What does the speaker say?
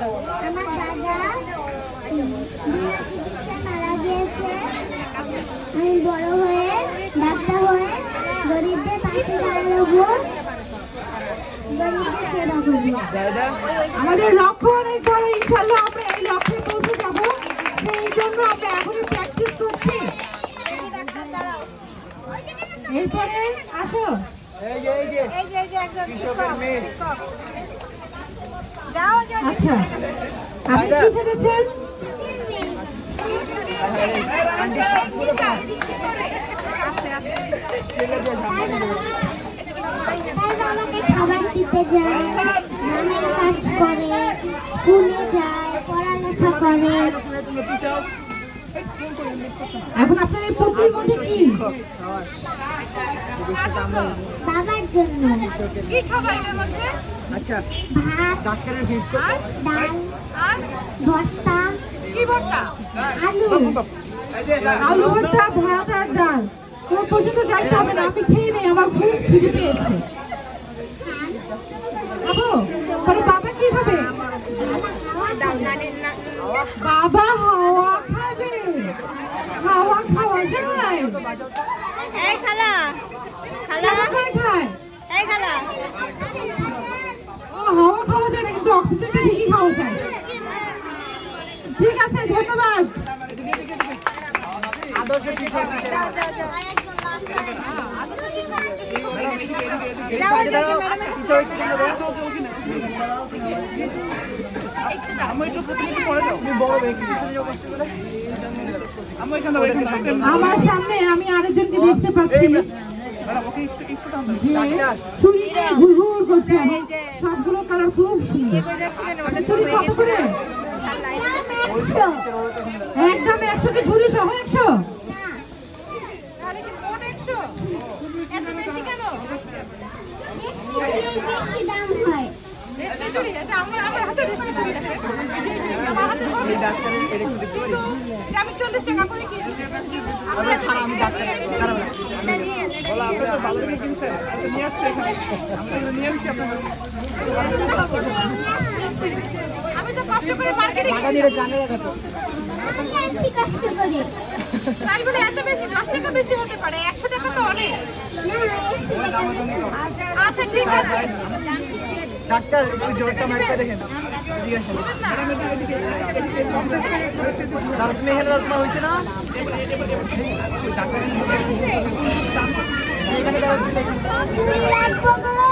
আমার দাদা মারা গিয়েছে। আমি বড় হয়ে ডাক্তার হয়ে গরিবদের পাশে দাঁড়াবো, গরিবদের সেবা করবো। আমাদের লক্ষ্য অনেক বড়, ইনশাআল্লাহ আমরা এই লক্ষ্যে পৌঁছে যাবো। সেই জন্য আমরা এখনই প্র্যাকটিস করছি। এরপরে আসো। আচ্ছা, আপনি কি সেরেছেন? আমাকে খাবার দিতে যায়, নামের কাজ করে, স্কুলে যায়, পড়ালেখা করে। এখন আপনার এই পত্রির মধ্যে কি? বাবার জন্য কি খাবার এর মধ্যে? আচ্ছা, ভাত, ডাক্তারের ফিস কত? ডাল, ভর্তা। কি ভর্তা? আলু। আলু ভর্তা, ভাত আর ডাল। কোন পর্যন্ত যাইতে হবে না, আমি খেয়ে নেই, আমার খুব খিদে পেয়েছে। খাবো? পরে বাবা কি খাবে? বাবা হাওয়া খাবে। হাওয়া খাওয়া যায়? এই খালা, খালা খায়? এই খালা, হাওয়া খাওয়া যায় না, কিন্তু অক্সিজেনটা ঠিকই খাওয়া যায়। ঠিক আছে, ধন্যবাদ। আদর্শ শিক্ষক আমার সামনে আমি আরেকজনকে দেখতে পাচ্ছি চুরি নিয়ে ঘুরঘুর করছে, সবগুলো কালার খুব সুন্দর। চুরি কত করে? একদম 100 কি ঝুড়ি সহ 100? বেশি দাম হয়। আমি 40 টাকা করে কিনছি। আমি তো কষ্ট করে মার্কেটে কষ্ট করে তাই বলে এত বেশি 10 টাকা বেশি হতে পারে, 100 টাকা তো অনেক। আচ্ছা ঠিক আছে ডাক্তার, ওই জোরটা মারতে দেখেন। তার তুমি এখানে তোমার হয়েছে না? লাগবো গো।